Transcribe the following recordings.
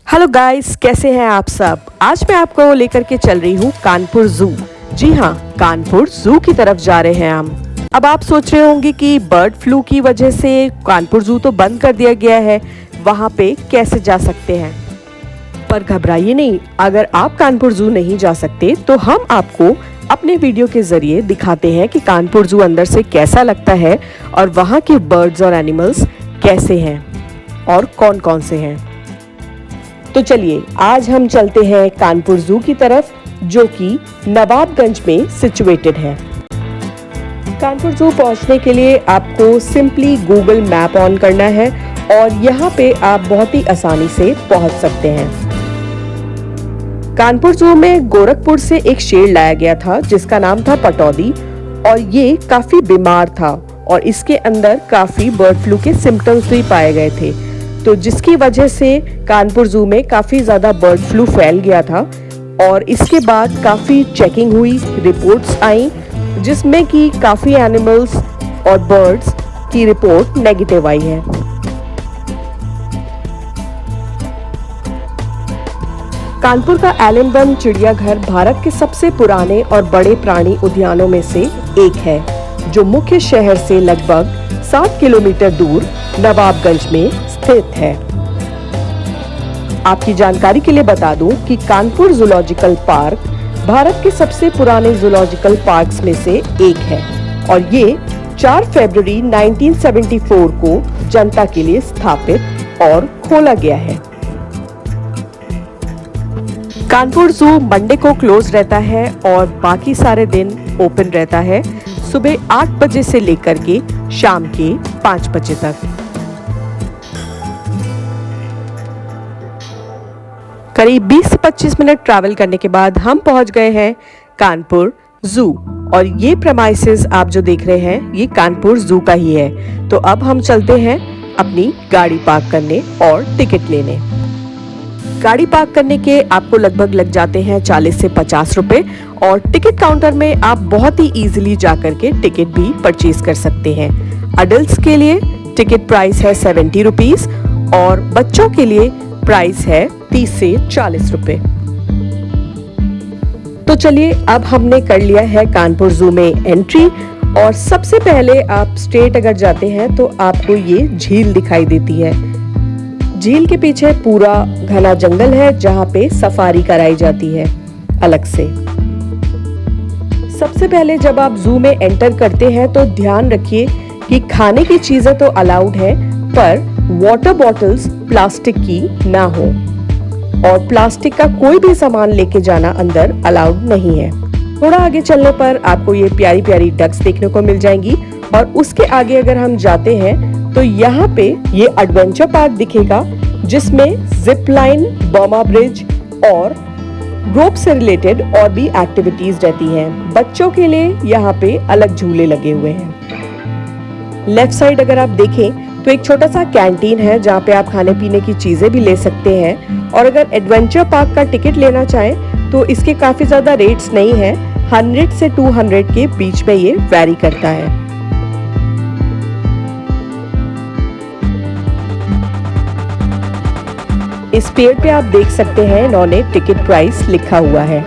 Hello guys, कैसे हैं आप सब। आज मैं आपको लेकर के चल रही हूँ कानपुर जू। जी हाँ, कानपुर जू की तरफ जा रहे हैं हम। अब आप सोच रहे होंगे कि बर्ड फ्लू की वजह से कानपुर जू तो बंद कर दिया गया है, वहाँ पे कैसे जा सकते हैं। पर घबराइए नहीं, अगर आप कानपुर जू नहीं जा सकते तो हम आपको अपने वीडियो के जरिए दिखाते हैं कि कानपुर जू अंदर से कैसा लगता है और वहाँ के बर्ड्स और एनिमल्स कैसे हैं और कौन कौन से हैं। तो चलिए आज हम चलते हैं कानपुर जू की तरफ, जो कि नवाबगंज में सिचुएटेड है। कानपुर जू पहुंचने के लिए आपको सिंपली गूगल मैप ऑन करना है और यहाँ पे आप बहुत ही आसानी से पहुंच सकते हैं। कानपुर जू में गोरखपुर से एक शेर लाया गया था जिसका नाम था पटौदी, और ये काफी बीमार था और इसके अंदर काफी बर्ड फ्लू के सिम्टम्स भी पाए गए थे, तो जिसकी वजह से कानपुर जू में काफी ज्यादा बर्ड फ्लू फैल गया था। और इसके बाद काफी चेकिंग हुई, रिपोर्ट्स आई, जिसमें कि काफी एनिमल्स और बर्ड्स की रिपोर्ट नेगेटिव आई है। कानपुर का एलेनबर्न चिड़ियाघर भारत के सबसे पुराने और बड़े प्राणी उद्यानों में से एक है, जो मुख्य शहर से लगभग 7 किलोमीटर दूर नवाबगंज में स्थित है। आपकी जानकारी के लिए बता दूं कि कानपुर जूलॉजिकल पार्क भारत के सबसे पुराने जूलॉजिकल पार्क्स में से एक है और ये 4 फरवरी 1974 को जनता के लिए स्थापित और खोला गया है। कानपुर जू मंडे को क्लोज रहता है और बाकी सारे दिन ओपन रहता है, सुबह 8 बजे से लेकर के शाम के 5 बजे तक। करीब 20 से 25 मिनट ट्रैवल करने के बाद हम पहुंच गए हैं कानपुर जू, और ये प्रेमाइसेस आप जो देख रहे हैं ये कानपुर जू का ही है। तो अब हम चलते हैं अपनी गाड़ी पार्क करने और टिकट लेने। गाड़ी पार्क करने के आपको लगभग लग जाते हैं 40 से 50 रुपए, और टिकट काउंटर में आप बहुत ही इजीली जाकर के टिकट भी परचेज कर सकते हैं। अडल्ट्स के लिए टिकट प्राइस है 70 रुपीज और बच्चों के लिए प्राइस है 30 से 40 रुपए। तो चलिए अब हमने कर लिया है कानपुर जू में एंट्री, और सबसे पहले आप स्ट्रेट अगर जाते हैं तो आपको ये झील दिखाई देती है। झील के पीछे पूरा घना जंगल है जहाँ पे सफारी कराई जाती है अलग से। सबसे पहले जब आप जू में एंटर करते हैं तो ध्यान रखिए कि खाने की चीजें तो अलाउड है, पर वाटर बॉटल्स प्लास्टिक की ना हो और प्लास्टिक का कोई भी सामान लेके जाना अंदर अलाउड नहीं है। थोड़ा आगे चलने पर आपको ये प्यारी प्यारी डक्स देखने को मिल जाएंगी, और उसके आगे अगर हम जाते हैं तो यहाँ पे ये एडवेंचर पार्क दिखेगा, जिसमें जिप लाइन, बर्मा ब्रिज और रोप से रिलेटेड और भी एक्टिविटीज रहती हैं। बच्चों के लिए यहाँ पे अलग झूले लगे हुए हैं। लेफ्ट साइड अगर आप देखें तो एक छोटा सा कैंटीन है जहाँ पे आप खाने पीने की चीजें भी ले सकते हैं, और अगर एडवेंचर पार्क का टिकट लेना चाहें तो इसके काफी ज्यादा रेट्स नहीं है, 100 से 200 के बीच में ये वैरी करता है। इस पेड़ पे आप देख सकते हैं इन्होंने टिकट प्राइस लिखा हुआ है।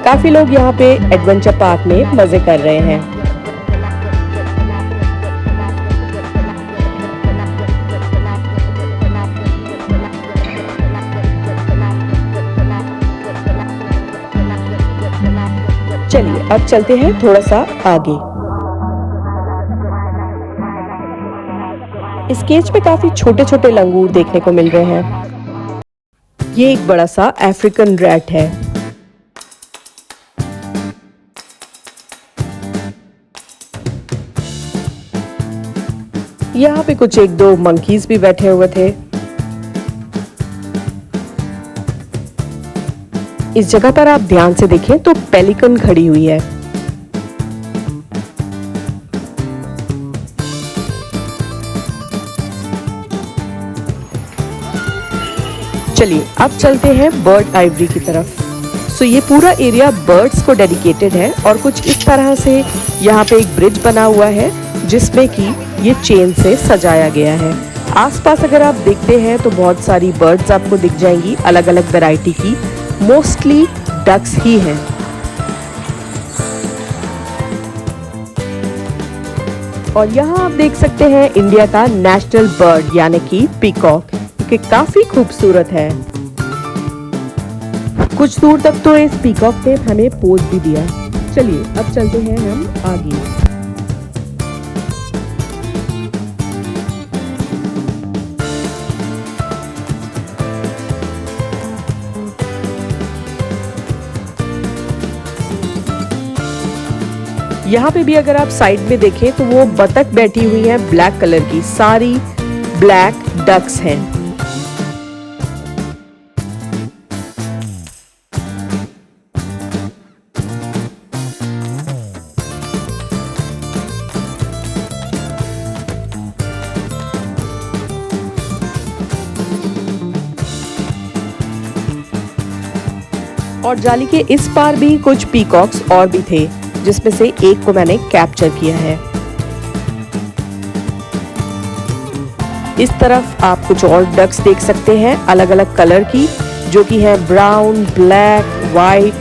काफी लोग यहाँ पे एडवेंचर पार्क में मजे कर रहे हैं। चलिए अब चलते हैं थोड़ा सा आगे। इस केज में काफी छोटे छोटे लंगूर देखने को मिल रहे हैं। ये एक बड़ा सा अफ्रीकन रैट है। यहाँ पे कुछ 1-2 मंकीज भी बैठे हुए थे। इस जगह पर आप ध्यान से देखें तो पेलिकन खड़ी हुई है। चलिए अब चलते हैं बर्ड आइवरी की तरफ। सो ये पूरा एरिया बर्ड्स को डेडिकेटेड है और कुछ इस तरह से यहाँ पे एक ब्रिज बना हुआ है जिसमें कि ये चेन से सजाया गया है। आसपास अगर आप देखते हैं तो बहुत सारी बर्ड्स आपको दिख जाएंगी, अलग अलग वैरायटी की, मोस्टली डक्स ही हैं। और यहाँ आप देख सकते हैं इंडिया का नेशनल बर्ड यानी कि पीकॉक, कि काफी खूबसूरत है। कुछ दूर तक तो इस पीकॉक ने हमें पोज भी दिया। चलिए अब चलते हैं हम आगे। यहाँ पे भी अगर आप साइड में देखें तो वो बतख बैठी हुई है ब्लैक कलर की, सारी ब्लैक डक्स हैं। और जाली के इस पार भी कुछ पीकॉक्स और भी थे, जिसमें से एक को मैंने कैप्चर किया है। इस तरफ आप कुछ और डक्स देख सकते हैं अलग अलग कलर की, जो कि है ब्राउन, ब्लैक, वाइट।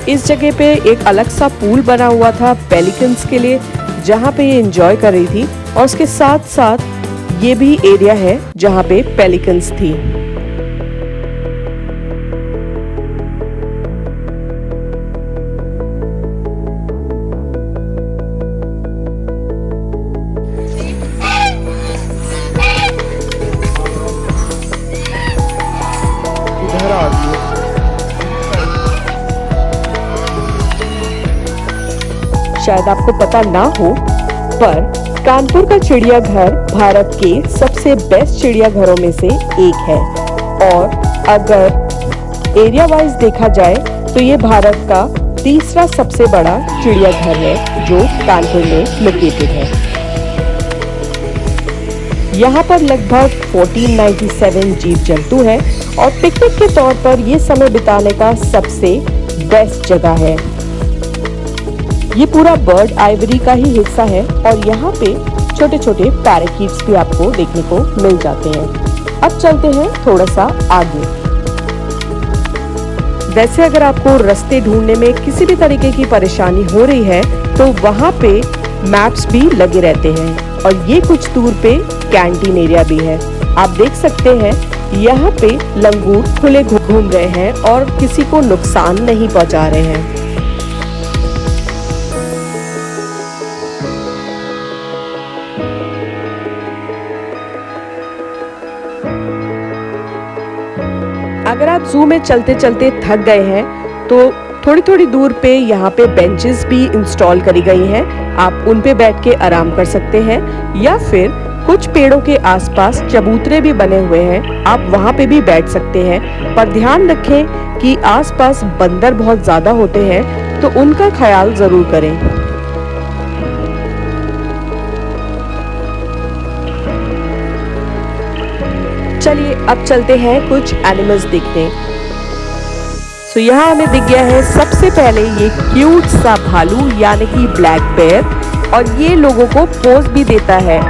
इस जगह पे एक अलग सा पूल बना हुआ था पेलिकन्स के लिए, जहाँ पे ये एंजॉय कर रही थी, और उसके साथ साथ ये भी एरिया है जहाँ पे पेलिकन्स थी। शायद आपको पता ना हो, पर कानपुर का चिड़ियाघर भारत के सबसे बेस्ट चिड़ियाघरों में से एक है। और अगर एरिया वाइज देखा जाए तो ये भारत का तीसरा सबसे बड़ा चिड़ियाघर है, जो कानपुर में लोकेटेड है। यहाँ पर लगभग 1497 जीव जंतु है और पिकनिक के तौर पर ये समय बिताने का सबसे बेस्ट जगह है। ये पूरा बर्ड आइवरी का ही हिस्सा है और यहाँ पे छोटे छोटे पैराकीट्स भी आपको देखने को मिल जाते हैं। अब चलते हैं थोड़ा सा आगे। वैसे अगर आपको रास्ते ढूंढने में किसी भी तरीके की परेशानी हो रही है तो वहाँ पे मैप्स भी लगे रहते हैं। और ये कुछ दूर पे कैंटीन एरिया भी है। आप देख सकते हैं यहाँ पे लंगूर खुले घूम रहे हैं और किसी को नुकसान नहीं पहुँचा रहे हैं। अगर आप जू में चलते चलते थक गए हैं तो थोड़ी थोड़ी दूर पे यहाँ पे बेंचेस भी इंस्टॉल करी गई हैं। आप उन पे बैठ के आराम कर सकते हैं, या फिर कुछ पेड़ों के आसपास चबूतरे भी बने हुए हैं, आप वहाँ पे भी बैठ सकते हैं। पर ध्यान रखें कि आसपास बंदर बहुत ज्यादा होते हैं, तो उनका ख्याल जरूर करें। चलिए अब चलते हैं कुछ एनिमल्स देखने। तो यहाँ हमें दिख गया है सबसे पहले ये क्यूट सा भालू यानी कि ब्लैक बेयर, और ये लोगों को पोज भी देता है।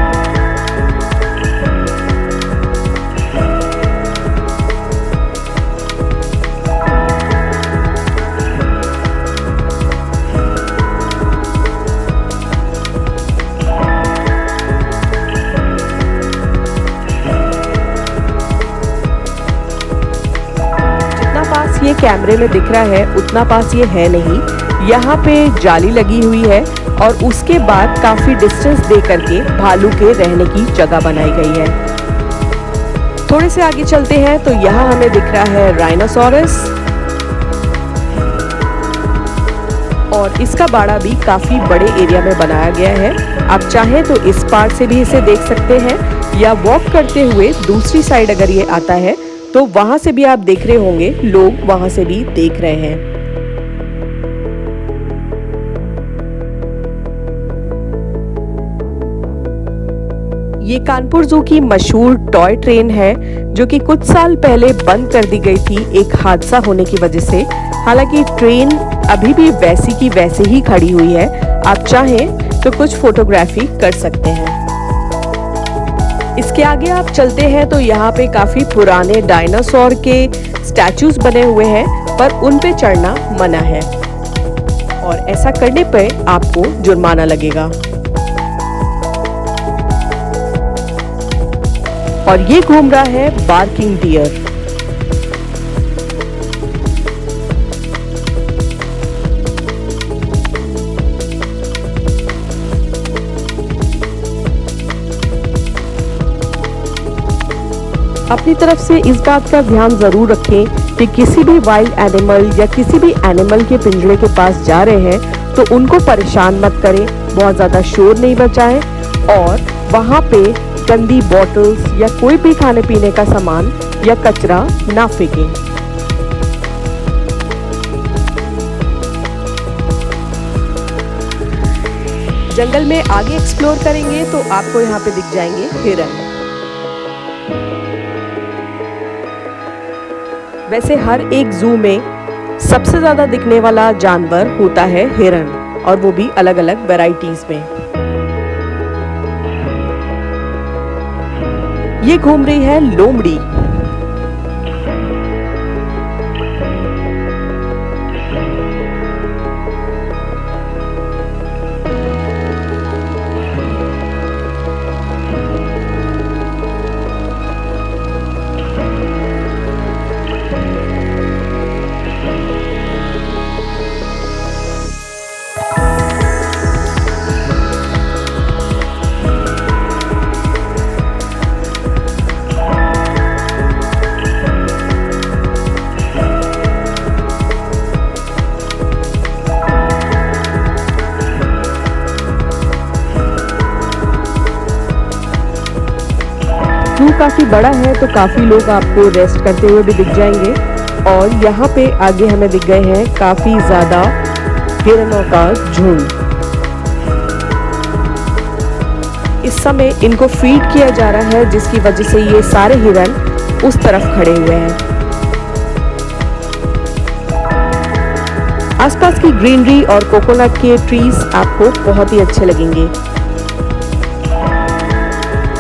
ये कैमरे में दिख रहा है उतना पास ये है नहीं। यहाँ पे जाली लगी हुई है और उसके बाद काफी डिस्टेंस दे करके भालू के रहने की जगह बनाई गई है। थोड़े से आगे चलते हैं तो यहाँ हमें दिख रहा है राइनोसोरस, और इसका बाड़ा भी काफी बड़े एरिया में बनाया गया है। आप चाहें तो इस पार्ट से भी इसे देख सकते हैं, या वॉक करते हुए दूसरी साइड अगर ये आता है तो वहां से भी आप देख रहे होंगे, लोग वहां से भी देख रहे हैं। ये कानपुर जू की मशहूर टॉय ट्रेन है जो कि कुछ साल पहले बंद कर दी गई थी एक हादसा होने की वजह से। हालांकि ट्रेन अभी भी वैसी की वैसे ही खड़ी हुई है। आप चाहें तो कुछ फोटोग्राफी कर सकते हैं। इसके आगे आप चलते हैं तो यहाँ पे काफी पुराने डायनासोर के स्टैचूज बने हुए हैं, पर उन पे चढ़ना मना है और ऐसा करने पे आपको जुर्माना लगेगा। और ये घूम रहा है बार्किंग डियर। अपनी तरफ से इस बात का ध्यान जरूर रखें कि किसी भी वाइल्ड एनिमल या किसी भी एनिमल के पिंजरे के पास जा रहे हैं तो उनको परेशान मत करें, बहुत ज्यादा शोर नहीं मचाएं और वहां पे गंदी बॉटल्स या कोई भी खाने पीने का सामान या कचरा ना फेंकें। जंगल में आगे एक्सप्लोर करेंगे तो आपको यहाँ पे दिख जाएंगे हिरन। वैसे हर एक जू में सबसे ज्यादा दिखने वाला जानवर होता है हिरन, और वो भी अलग अलग वैरायटीज में। ये घूम रही है लोमड़ी। जू काफी बड़ा है तो काफी लोग आपको रेस्ट करते हुए भी दिख जाएंगे। और यहाँ पे आगे हमें दिख गए हैं काफी ज्यादा हिरणों का झुंड। इस समय इनको फीड किया जा रहा है, जिसकी वजह से ये सारे हिरन उस तरफ खड़े हुए हैं। आसपास की ग्रीनरी और कोकोनट के ट्रीज आपको बहुत ही अच्छे लगेंगे।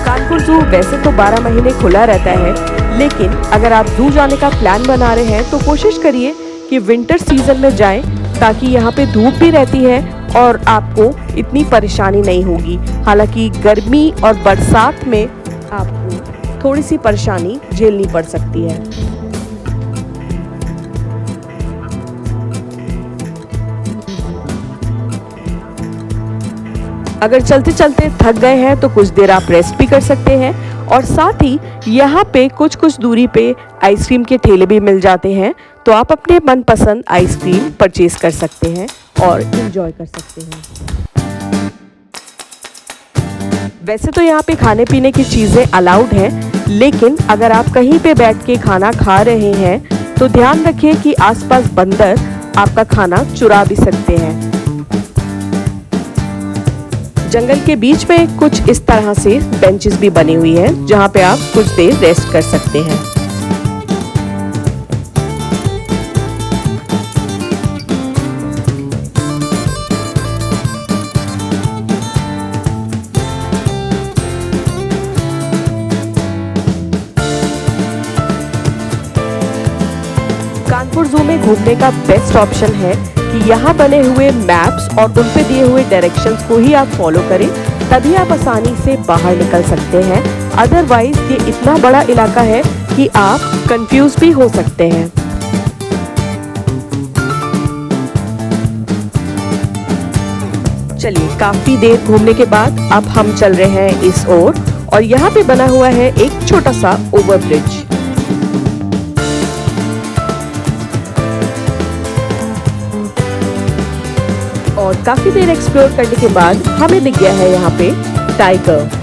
कानपुर जू वैसे तो 12 महीने खुला रहता है, लेकिन अगर आप जू जाने का प्लान बना रहे हैं तो कोशिश करिए कि विंटर सीजन में जाएं, ताकि यहाँ पे धूप भी रहती है और आपको इतनी परेशानी नहीं होगी। हालांकि गर्मी और बरसात में आपको थोड़ी सी परेशानी झेलनी पड़ सकती है। अगर चलते चलते थक गए हैं तो कुछ देर आप रेस्ट भी कर सकते हैं, और साथ ही यहाँ पे कुछ कुछ दूरी पे आइसक्रीम के ठेले भी मिल जाते हैं, तो आप अपने मनपसंद आइसक्रीम परचेज कर सकते हैं और एंजॉय कर सकते हैं। वैसे तो यहाँ पे खाने पीने की चीज़ें अलाउड हैं, लेकिन अगर आप कहीं पे बैठ के खाना खा रहे हैं तो ध्यान रखिए कि आसपास बंदर आपका खाना चुरा भी सकते हैं। जंगल के बीच में कुछ इस तरह से बेंचेस भी बनी हुई हैं, जहां पे आप कुछ देर रेस्ट कर सकते हैं। कानपुर जू में घूमने का बेस्ट ऑप्शन है कि यहाँ बने हुए मैप्स और उन पे दिए हुए डायरेक्शंस को ही आप फॉलो करें, तभी आप आसानी से बाहर निकल सकते हैं। अदरवाइज ये इतना बड़ा इलाका है कि आप कंफ्यूज भी हो सकते हैं। चलिए, काफी देर घूमने के बाद अब हम चल रहे हैं इस ओर, और यहाँ पे बना हुआ है एक छोटा सा ओवरब्रिज। और काफी देर एक्सप्लोर करने के बाद हमें दिख गया है यहाँ पे टाइगर।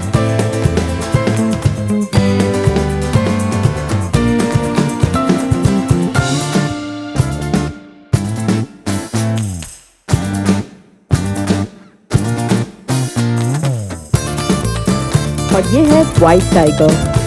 और ये है व्हाइट टाइगर।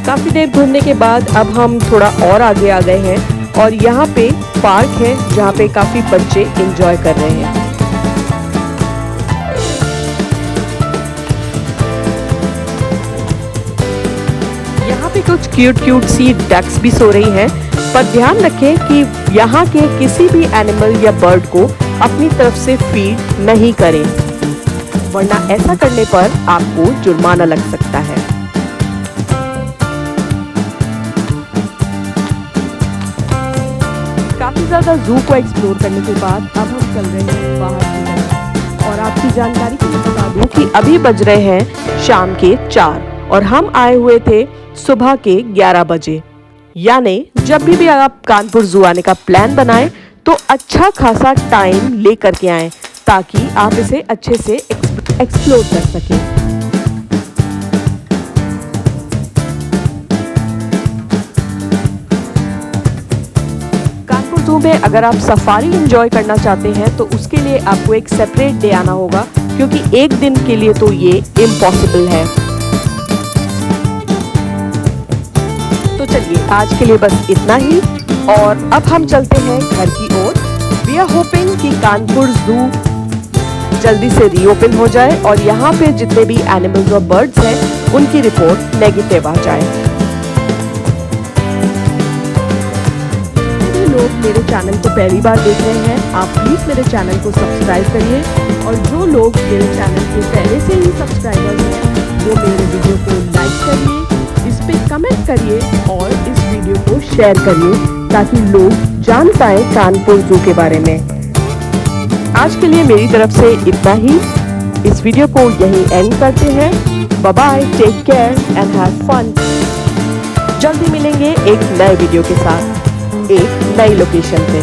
काफी देर घूमने के बाद अब हम थोड़ा और आगे आ गए हैं और यहाँ पे पार्क है जहाँ पे काफी बच्चे एंजॉय कर रहे हैं। यहाँ पे कुछ क्यूट सी डक्स भी सो रही हैं, पर ध्यान रखें कि यहाँ के किसी भी एनिमल या बर्ड को अपनी तरफ से फीड नहीं करें, वरना ऐसा करने पर आपको जुर्माना लग सकता है। काफी ज्यादा जू को एक्सप्लोर करने के बाद अब हम चल रहे हैं बाहर की तरफ। और आपकी जानकारी के लिए बता दूं कि अभी बज रहे हैं शाम के 4 और हम आए हुए थे सुबह के 11 बजे। यानी जब भी आप कानपुर जू आने का प्लान बनाएं तो अच्छा खासा टाइम लेकर के आएं ताकि आप इसे अच्छे से एक्सप्लोर कर सकें। जू में अगर आप सफारी एंजॉय करना चाहते हैं तो उसके लिए आपको एक सेपरेट डे आना होगा, क्योंकि एक दिन के लिए तो ये इम्पॉसिबल है। तो चलिए आज के लिए बस इतना ही और अब हम चलते हैं घर की ओर। वी आर होपिंग कि कानपुर जू जल्दी से रीओपन हो जाए और यहाँ पे जितने भी एनिमल्स और बर्ड्स हैं उनकी रिपोर्ट नेगेटिव आ जाए। लोग मेरे चैनल को पहली बार देख रहे हैं, आप प्लीज मेरे चैनल को सब्सक्राइब करिए और जो लोग मेरे चैनल के पहले से ही सब्सक्राइबर हैं वो मेरे वीडियो को लाइक करिए, इस पे कमेंट करिए और इस वीडियो को शेयर करिए ताकि लोग जान पाए कानपुर जू के बारे में। आज के लिए मेरी तरफ से इतना ही। इस वीडियो को यहीं एंड करते हैं। Bye bye, take care and have fun. जल्दी मिलेंगे एक नए वीडियो के साथ एक नई लोकेशन पे।